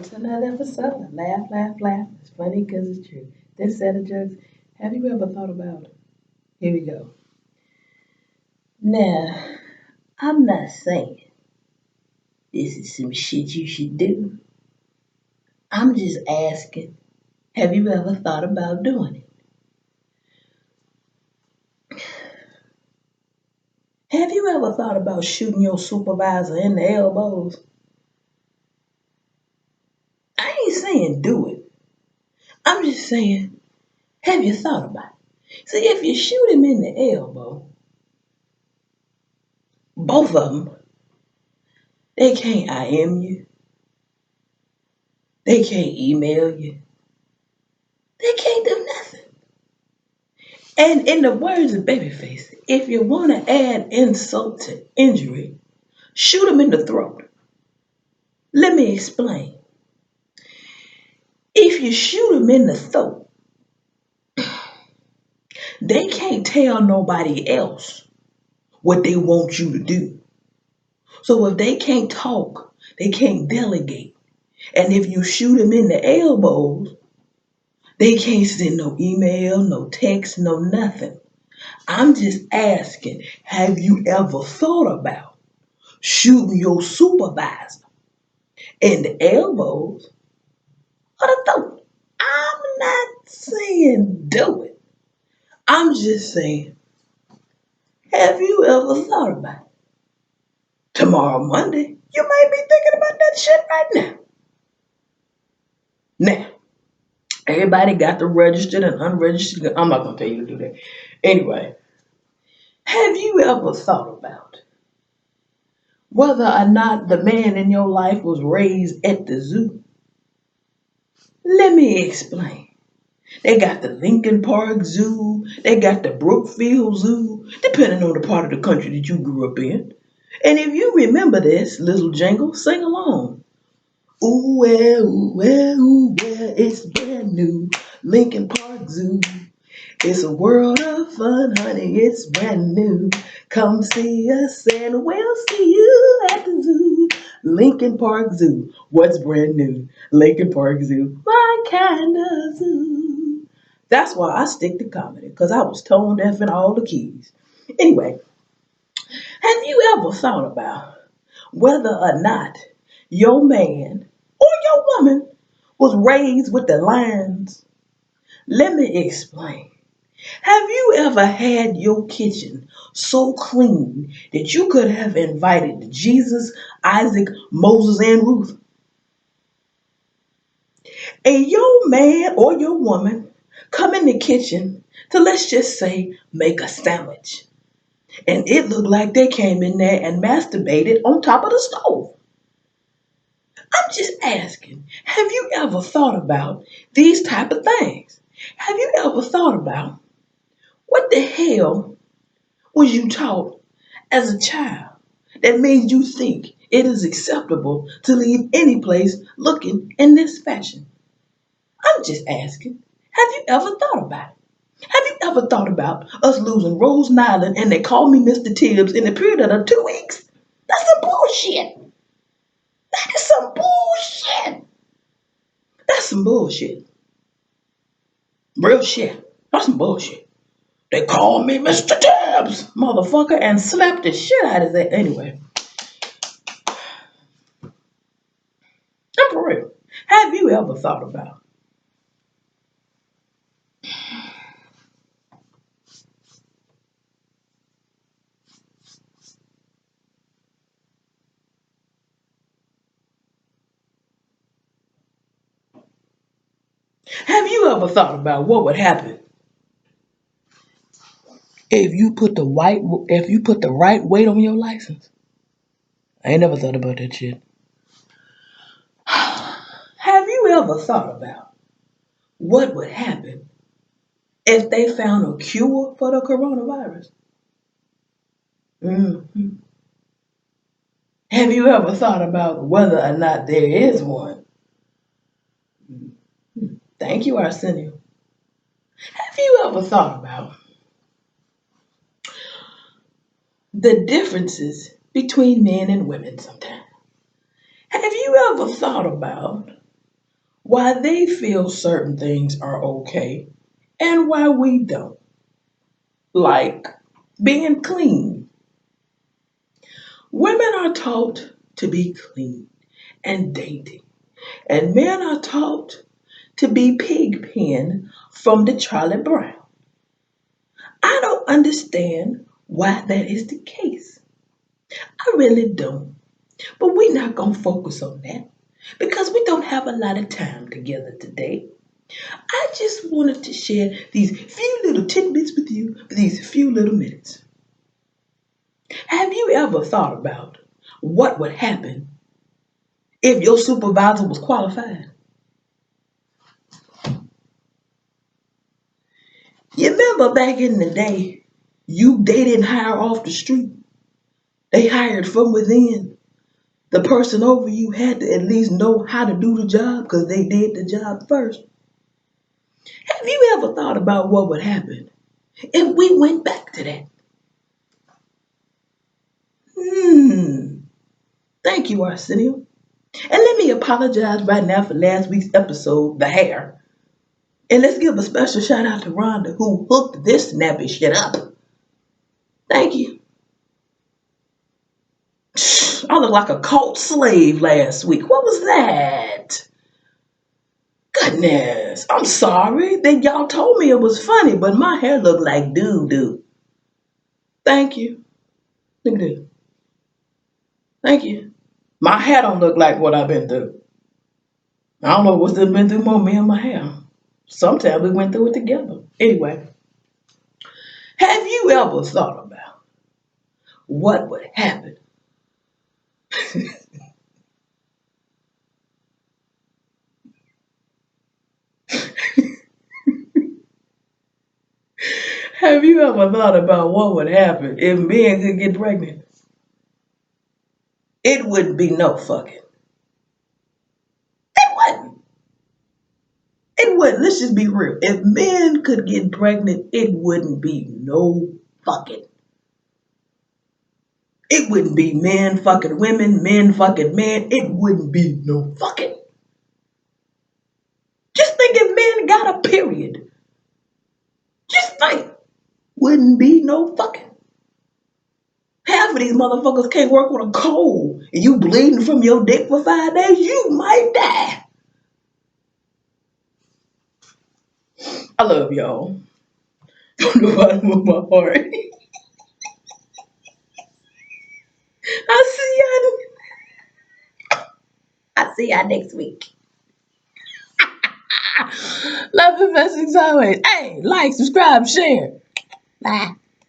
welcome to another episode of Laugh, Laugh, Laugh. It's funny because it's true. This set of jokes, have you ever thought about it? Here we go. Now, I'm not saying this is some shit you should do. I'm just asking, have you ever thought about doing it? Have you ever thought about shooting your supervisor in the elbows? I ain't saying do it. I'm just saying, have you thought about it? See, if you shoot him in the elbow, both of them, they can't IM you. They can't email you. They can't do nothing. And in the words of Babyface, if you want to add insult to injury, shoot them in the throat. Let me explain. If you shoot them in the throat, they can't tell nobody else what they want you to do. So if they can't talk, they can't delegate. And if you shoot them in the elbows, they can't send no email, no text, no nothing. I'm just asking, have you ever thought about shooting your supervisor in the elbows or the throat? I'm not saying do it. I'm just saying, have you ever thought about it? Tomorrow, Monday, you might be thinking about that shit right now. Now, everybody got the registered and unregistered. I'm not going to tell you to do that. Anyway, have you ever thought about whether or not the man in your life was raised at the zoo? Let me explain. They got the Lincoln Park Zoo, they got the Brookfield Zoo, depending on the part of the country that you grew up in. And if you remember this little jingle, sing along. Ooh, well, ooh, well, ooh, well, it's brand new. Lincoln Park Zoo. It's a world of fun, honey, it's brand new. Come see us and we'll see you at the zoo. Lincoln Park Zoo. What's brand new? Lincoln Park Zoo. My kind of zoo. That's why I stick to comedy, because I was tone deaf in all the keys. Anyway, have you ever thought about whether or not your man or your woman was raised with the lines? Let me explain. Have you ever had your kitchen so clean that you could have invited Jesus, Isaac, Moses, and Ruth? And your man or your woman come in the kitchen to, let's just say, make a sandwich. And it looked like they came in there and masturbated on top of the stove. I'm just asking, have you ever thought about these type of things? Have you ever thought about what the hell was you taught as a child that made you think it is acceptable to leave any place looking in this fashion? I'm just asking, have you ever thought about it? Have you ever thought about us losing Rose Nyland and they call me Mr. Tibbs in the period of 2 weeks? That's some bullshit. That is some bullshit. That's some bullshit. Real shit. That's some bullshit. They call me Mr. Tibbs, motherfucker, and slapped the shit out of that. Anyway, I'm for real. Have you ever thought about? Have you ever thought about what would happen if you put the right weight on your license? I ain't never thought about that shit. Have you ever thought about what would happen if they found a cure for the coronavirus? Mhm. Have you ever thought about whether or not there is one? Thank you, Arsenio. Have you ever thought about the differences between men and women sometimes? Have you ever thought about why they feel certain things are okay and why we don't. Like being clean. Women are taught to be clean and dainty, and men are taught to be pigpen from the Charlie Brown. I don't understand why that is the case. I really don't. But we're not going to focus on that because we don't have a lot of time together today. I just wanted to share these few little tidbits with you for these few little minutes. Have you ever thought about what would happen if your supervisor was qualified? You remember back in the day, they didn't hire off the street. They hired from within. The person over you had to at least know how to do the job because they did the job first. Have you ever thought about what would happen if we went back to that? Hmm. Thank you, Arsenio. And let me apologize right now for last week's episode, The Hair. And let's give a special shout out to Rhonda who hooked this snappy shit up. Thank you. I looked like a cult slave last week. What was that? Goodness, I'm sorry that y'all told me it was funny, but my hair looked like doo doo. Thank you. Look at this. Thank you. My hair don't look like what I've been through. I don't know what's been through more, me and my hair. Sometimes we went through it together. Anyway, have you ever thought about what would happen? Have you ever thought about what would happen if men could get pregnant? It wouldn't be no fucking. It wouldn't. It wouldn't. Let's just be real. If men could get pregnant, it wouldn't be no fucking. It wouldn't be men fucking women, men fucking men. It wouldn't be no fucking. Just think if men got a period. Just think. Wouldn't be no fucking. Half of these motherfuckers can't work with a cold. And you bleeding from your dick for 5 days, you might die. I love y'all. From the bottom of my heart. I'll see y'all. I'll see y'all next week. Love and blessings always. Hey, like, subscribe, share. Bye.